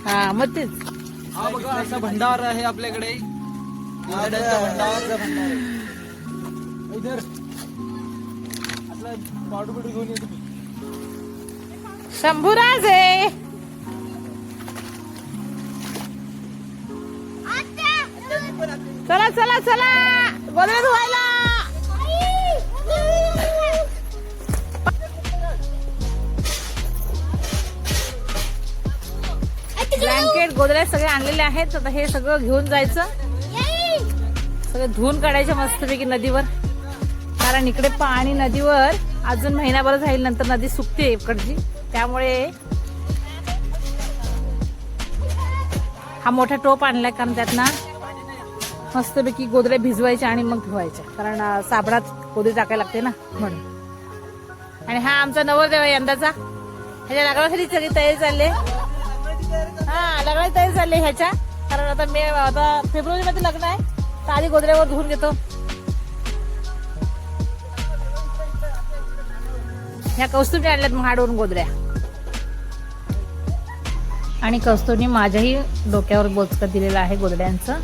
हा मग तेच. हा बघा असा भंडार आहे आपल्याकडे. गोधड्यांचा भंडार. इधर आपला पावडर बिवडर घेऊन येतो मी. शंभूराज आहे. चला चला चला गोधड्या धुवायला. ब्लँकेट गोधड्या सगळे आणलेले आहेत. आता हे सगळं घेऊन जायचं, सगळं धुवून काढायचं मस्तपैकी नदीवर. कारण इकडे पाणी नदीवर अजून महिनाभर जाईल, नंतर नदी सुकते इकडची. त्यामुळे हा मोठा टोप आणलाय, कारण त्यात ना मस्तपैकी गोधड्या भिजवायच्या आणि मग धुवायच्या. कारण साबणात गोधडी टाकायला लागते ना म्हणून. आणि हा आमचा नवरदेव आहे यंदाचा. ह्याच्या लग्नासाठी सगळी तयारी चालली. हा लग्नाची तयारी चालली ह्याच्या. कारण आता फेब्रुवारी मध्ये लग्न आहे, तर आधी गोधड्यावर धुवून घेतो. ह्या कौस्तुभने आणल्यात महाडवरून गोधड्या. आणि कौस्तुभने माझ्याही डोक्यावर बोचकं दिलेलं आहे गोधड्यांचं.